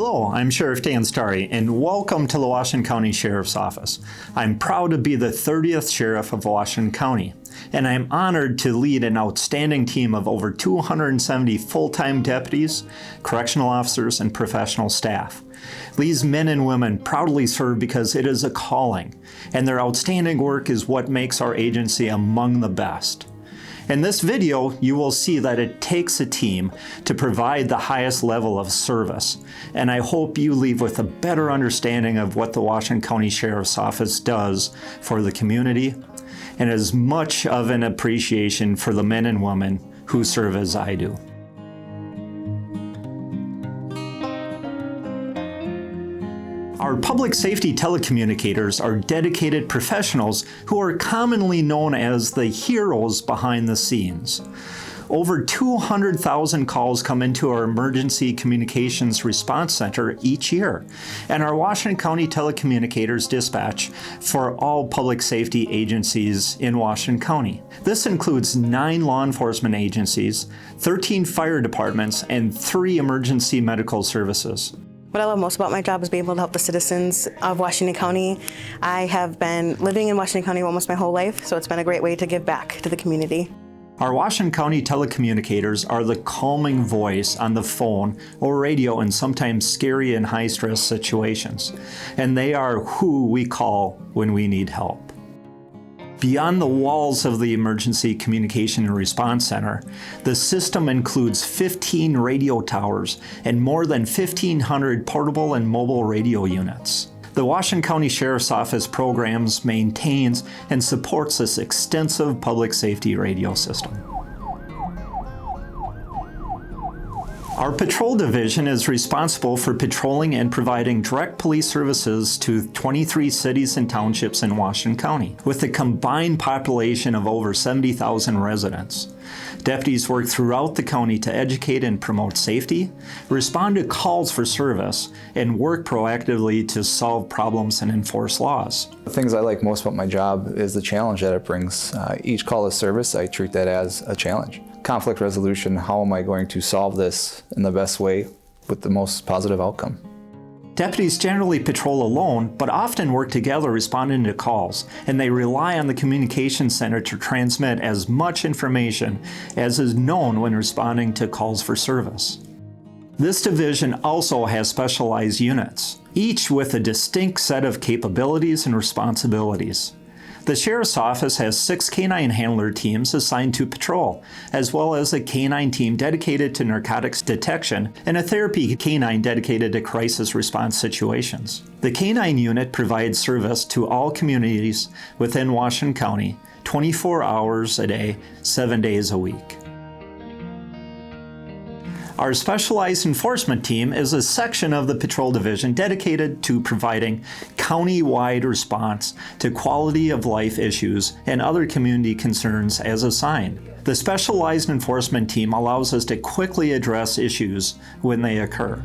Hello, I'm Sheriff Dan Starry, and welcome to the Washington County Sheriff's Office. I'm proud to be the 30th Sheriff of Washington County, and I'm honored to lead an outstanding team of over 270 full-time deputies, correctional officers, and professional staff. These men and women proudly serve because it is a calling, and their outstanding work is what makes our agency among the best. In this video, you will see that it takes a team to provide the highest level of service, and I hope you leave with a better understanding of what the Washington County Sheriff's Office does for the community, and as much of an appreciation for the men and women who serve as I do. Our public safety telecommunicators are dedicated professionals who are commonly known as the heroes behind the scenes. Over 200,000 calls come into our Emergency Communications Response Center each year, and our Washington County telecommunicators dispatch for all public safety agencies in Washington County. This includes 9 law enforcement agencies, 13 fire departments, and 3 emergency medical services. What I love most about my job is being able to help the citizens of Washington County. I have been living in Washington County almost my whole life, so it's been a great way to give back to the community. Our Washington County telecommunicators are the calming voice on the phone or radio in sometimes scary and high-stress situations, and they are who we call when we need help. Beyond the walls of the Emergency Communication and Response Center, the system includes 15 radio towers and more than 1,500 portable and mobile radio units. The Washington County Sheriff's Office programs, maintains, and supports this extensive public safety radio system. Our patrol division is responsible for patrolling and providing direct police services to 23 cities and townships in Washington County, with a combined population of over 70,000 residents. Deputies work throughout the county to educate and promote safety, respond to calls for service, and work proactively to solve problems and enforce laws. The things I like most about my job is the challenge that it brings. Each call of service, I treat that as a challenge. Conflict resolution, how am I going to solve this in the best way with the most positive outcome? Deputies generally patrol alone, but often work together responding to calls, and they rely on the communications center to transmit as much information as is known when responding to calls for service. This division also has specialized units, each with a distinct set of capabilities and responsibilities. The Sheriff's Office has 6 canine handler teams assigned to patrol, as well as a canine team dedicated to narcotics detection and a therapy canine dedicated to crisis response situations. The canine unit provides service to all communities within Washington County, 24 hours a day, 7 days a week. Our specialized enforcement team is a section of the patrol division dedicated to providing county-wide response to quality of life issues and other community concerns as assigned. The specialized enforcement team allows us to quickly address issues when they occur.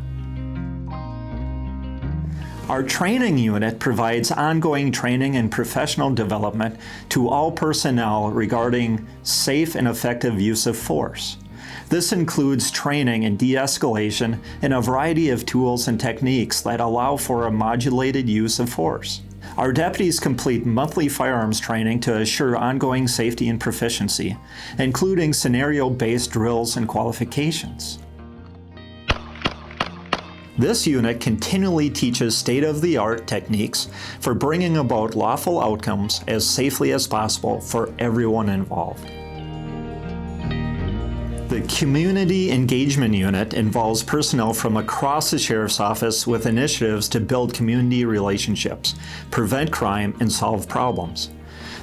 Our training unit provides ongoing training and professional development to all personnel regarding safe and effective use of force. This includes training in de-escalation and a variety of tools and techniques that allow for a modulated use of force. Our deputies complete monthly firearms training to assure ongoing safety and proficiency, including scenario-based drills and qualifications. This unit continually teaches state-of-the-art techniques for bringing about lawful outcomes as safely as possible for everyone involved. The Community Engagement Unit involves personnel from across the Sheriff's Office with initiatives to build community relationships, prevent crime, and solve problems.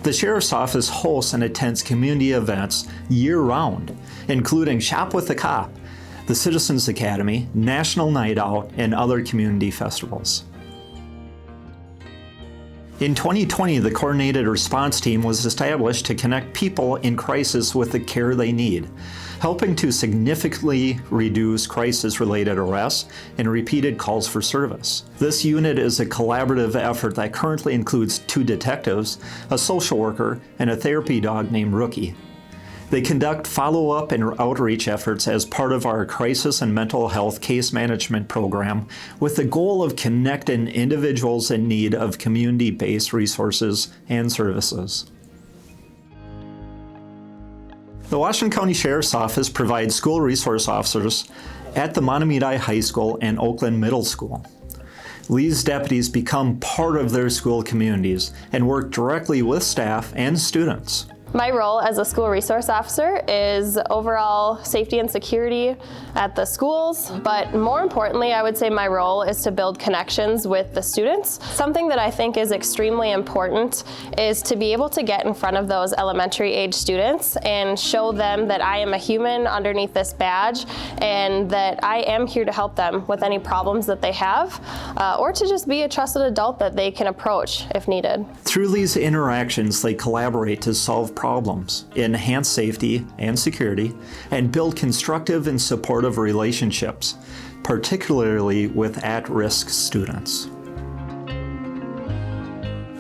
The Sheriff's Office hosts and attends community events year-round, including Shop with the Cop, the Citizens Academy, National Night Out, and other community festivals. In 2020, the Coordinated Response Team was established to connect people in crisis with the care they need, helping to significantly reduce crisis-related arrests and repeated calls for service. This unit is a collaborative effort that currently includes 2 detectives, a social worker, and a therapy dog named Rookie. They conduct follow-up and outreach efforts as part of our crisis and mental health case management program with the goal of connecting individuals in need of community-based resources and services. The Washington County Sheriff's Office provides school resource officers at the Mahtomedi High School and Oakland Middle School. These deputies become part of their school communities and work directly with staff and students. My role as a school resource officer is overall safety and security at the schools, but more importantly, I would say my role is to build connections with the students. Something that I think is extremely important is to be able to get in front of those elementary age students and show them that I am a human underneath this badge and that I am here to help them with any problems that they have, or to just be a trusted adult that they can approach if needed. Through these interactions, they collaborate to solve problems, enhance safety and security, and build constructive and supportive relationships, particularly with at-risk students.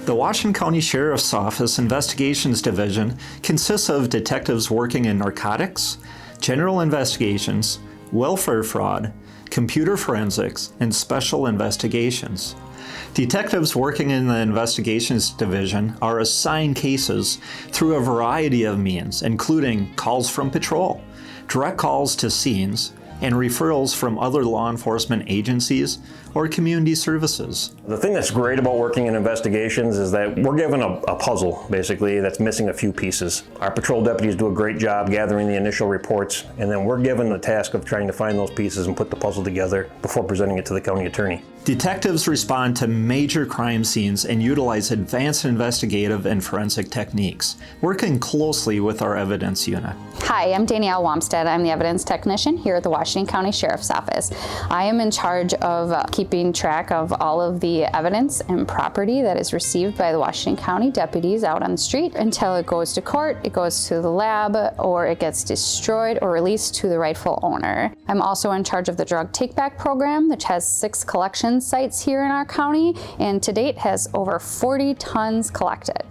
The Washington County Sheriff's Office Investigations Division consists of detectives working in narcotics, general investigations, welfare fraud, computer forensics, and special investigations. Detectives working in the Investigations Division are assigned cases through a variety of means, including calls from patrol, direct calls to scenes, and referrals from other law enforcement agencies or community services. The thing that's great about working in investigations is that we're given a puzzle, basically, that's missing a few pieces. Our patrol deputies do a great job gathering the initial reports, and then we're given the task of trying to find those pieces and put the puzzle together before presenting it to the county attorney. Detectives respond to major crime scenes and utilize advanced investigative and forensic techniques, working closely with our evidence unit. Hi, I'm Danielle Wamstead. I'm the evidence technician here at the Washington County Sheriff's Office. I am in charge of keeping track of all of the evidence and property that is received by the Washington County deputies out on the street until it goes to court, it goes to the lab, or it gets destroyed or released to the rightful owner. I'm also in charge of the drug take-back program, which has 6 collection sites here in our county, and to date has over 40 tons collected.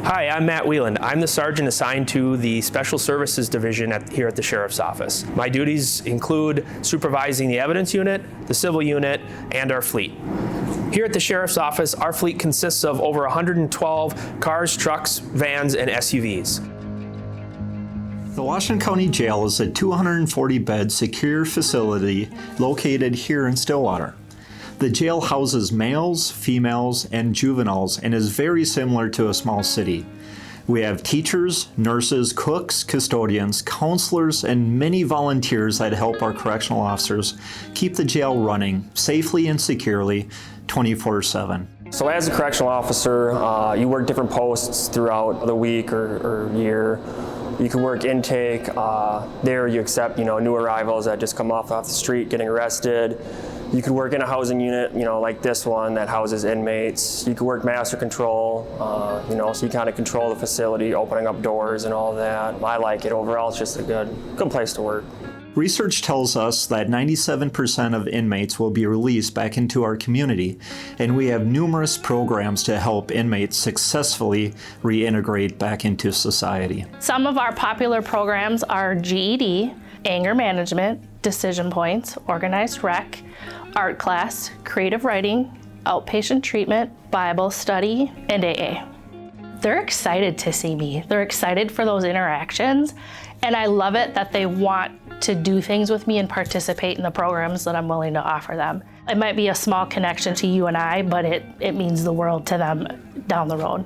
Hi, I'm Matt Whelan. I'm the sergeant assigned to the Special Services Division here at the Sheriff's Office. My duties include supervising the evidence unit, the civil unit, and our fleet. Here at the Sheriff's Office, our fleet consists of over 112 cars, trucks, vans, and SUVs. The Washington County Jail is a 240-bed secure facility located here in Stillwater. The jail houses males, females, and juveniles and is very similar to a small city. We have teachers, nurses, cooks, custodians, counselors, and many volunteers that help our correctional officers keep the jail running safely and securely 24/7. So as a correctional officer, you work different posts throughout the week or year. You can work intake. There you accept, new arrivals that just come off the street getting arrested. You could work in a housing unit, like this one that houses inmates. You could work master control, so you kind of control the facility, opening up doors and all that. I like it. Overall, it's just a good place to work. Research tells us that 97% of inmates will be released back into our community, and we have numerous programs to help inmates successfully reintegrate back into society. Some of our popular programs are GED, anger management, decision points, organized rec, art class, creative writing, outpatient treatment, Bible study, and AA. They're excited to see me. They're excited for those interactions, and I love it that they want to do things with me and participate in the programs that I'm willing to offer them. It might be a small connection to you and I, but it means the world to them down the road.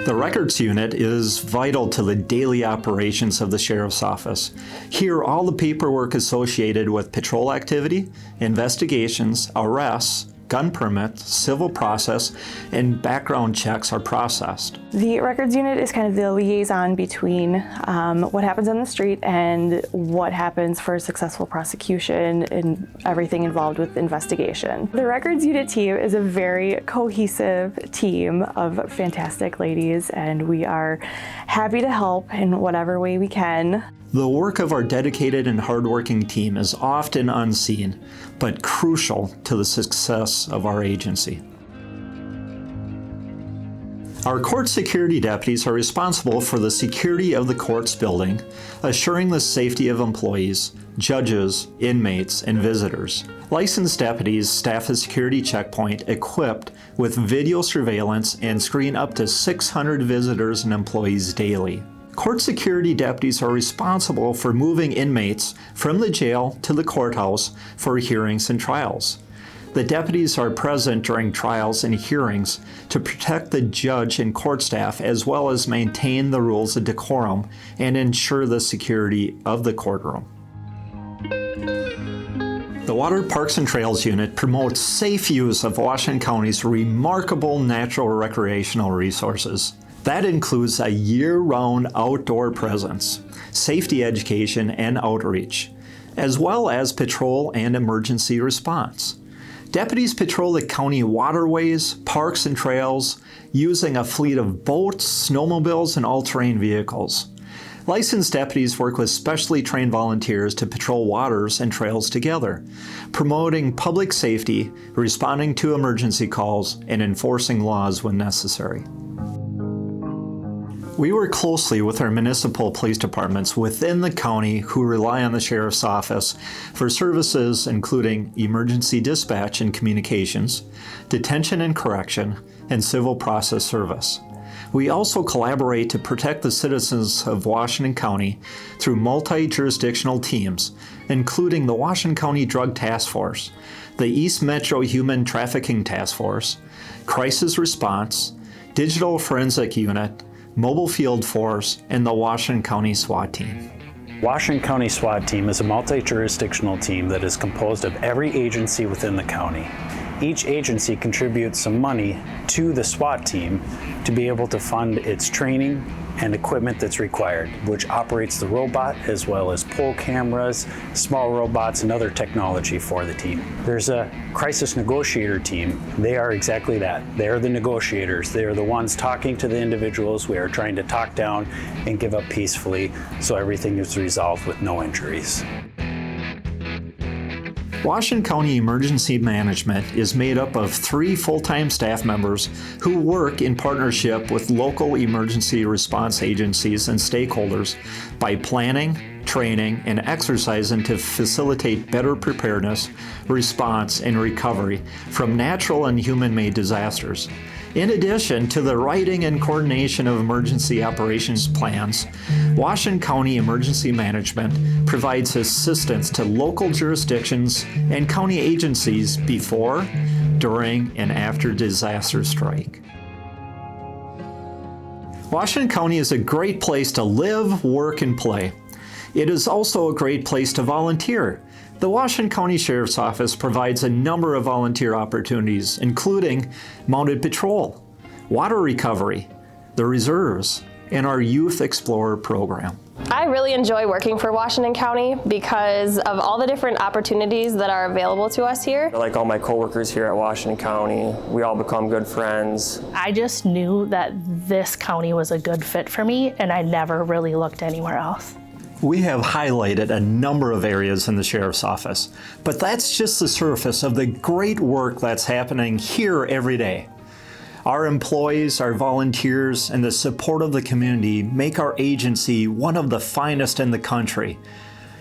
The records unit is vital to the daily operations of the Sheriff's Office. Here, all the paperwork associated with patrol activity, investigations, arrests, gun permits, civil process, and background checks are processed. The records unit is kind of the liaison between what happens on the street and what happens for a successful prosecution and everything involved with investigation. The records unit team is a very cohesive team of fantastic ladies, and we are happy to help in whatever way we can. The work of our dedicated and hardworking team is often unseen, but crucial to the success of our agency. Our court security deputies are responsible for the security of the court's building, assuring the safety of employees, judges, inmates, and visitors. Licensed deputies staff a security checkpoint equipped with video surveillance and screen up to 600 visitors and employees daily. Court security deputies are responsible for moving inmates from the jail to the courthouse for hearings and trials. The deputies are present during trials and hearings to protect the judge and court staff, as well as maintain the rules of decorum and ensure the security of the courtroom. The Water Parks and Trails Unit promotes safe use of Washington County's remarkable natural recreational resources. That includes a year-round outdoor presence, safety education and outreach, as well as patrol and emergency response. Deputies patrol the county waterways, parks, and trails using a fleet of boats, snowmobiles, and all-terrain vehicles. Licensed deputies work with specially trained volunteers to patrol waters and trails together, promoting public safety, responding to emergency calls, and enforcing laws when necessary. We work closely with our municipal police departments within the county who rely on the Sheriff's Office for services including emergency dispatch and communications, detention and correction, and civil process service. We also collaborate to protect the citizens of Washington County through multi-jurisdictional teams, including the Washington County Drug Task Force, the East Metro Human Trafficking Task Force, Crisis Response, Digital Forensic Unit, Mobile Field Force, and the Washington County SWAT Team. Washington County SWAT Team is a multi-jurisdictional team that is composed of every agency within the county. Each agency contributes some money to the SWAT team to be able to fund its training and equipment that's required, which operates the robot as well as pole cameras, small robots, and other technology for the team. There's a crisis negotiator team. They are exactly that. They're the negotiators. They're the ones talking to the individuals we are trying to talk down and give up peacefully so everything is resolved with no injuries. Washington County Emergency Management is made up of 3 full-time staff members who work in partnership with local emergency response agencies and stakeholders by planning, training, and exercising to facilitate better preparedness, response, and recovery from natural and human-made disasters. In addition to the writing and coordination of emergency operations plans, Washington County Emergency Management provides assistance to local jurisdictions and county agencies before, during, and after disaster strike. Washington County is a great place to live, work, and play. It is also a great place to volunteer. The Washington County Sheriff's Office provides a number of volunteer opportunities, including mounted patrol, water recovery, the reserves, and our Youth Explorer program. I really enjoy working for Washington County because of all the different opportunities that are available to us here. I like all my coworkers here at Washington County. We all become good friends. I just knew that this county was a good fit for me, and I never really looked anywhere else. We have highlighted a number of areas in the Sheriff's Office, but that's just the surface of the great work that's happening here every day. Our employees, our volunteers, and the support of the community make our agency one of the finest in the country,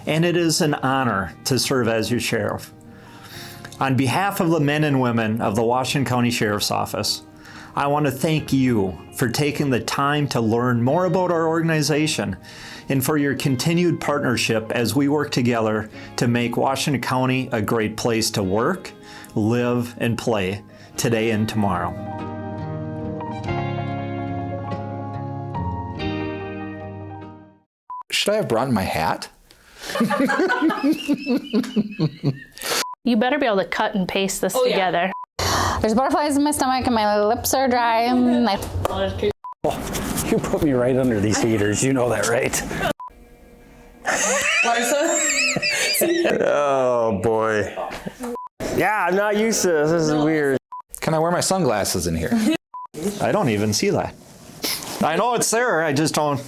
and it is an honor to serve as your sheriff. On behalf of the men and women of the Washington County Sheriff's Office, I want to thank you for taking the time to learn more about our organization and for your continued partnership as we work together to make Washington County a great place to work, live, and play today and tomorrow. Should I have brought my hat? You better be able to cut and paste this together. There's butterflies in my stomach and my lips are dry. You put me right under these heaters, you know that, right? Oh boy. Yeah, I'm not used to this. This is weird. Can I wear my sunglasses in here? I don't even see that. I know it's there, I just don't.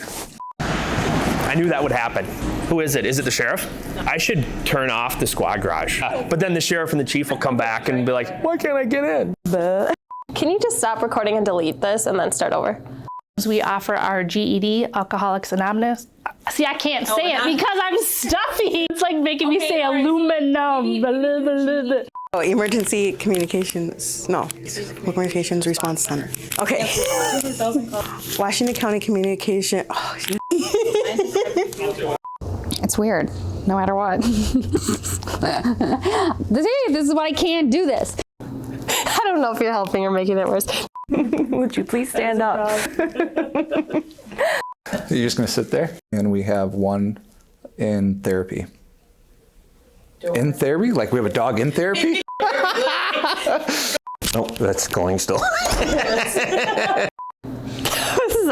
I knew that would happen. Who is it? Is it the sheriff? I should turn off the squad garage. But then the sheriff and the chief will come back and be like, why can't I get in? Can Can you just stop recording and delete this and then start over? We offer our GED, Alcoholics Anonymous. See, I can't say it because I'm stuffy. It's like making me say aluminum. Blah, blah, blah, blah. Oh, Emergency Communications, no, Communications Response Center. Okay. Washington County Communication, oh, It's weird, no matter what. This is why I can't do this. I don't know if you're helping or making it worse. Would you please stand up? You're just going to sit there? And we have one in therapy. In therapy? Like we have a dog in therapy? Nope, that's going still.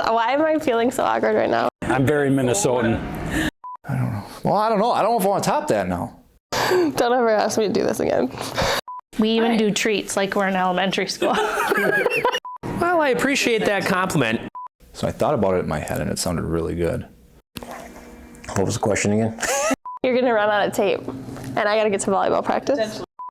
Why am I feeling so awkward right now? I'm very Minnesotan. Well, I don't know. I don't know if I want to top that now. Don't ever ask me to do this again. We even do treats like we're in elementary school. Well, I appreciate that compliment. So I thought about it in my head and it sounded really good. What was the question again? You're gonna run out of tape, and I gotta get to volleyball practice.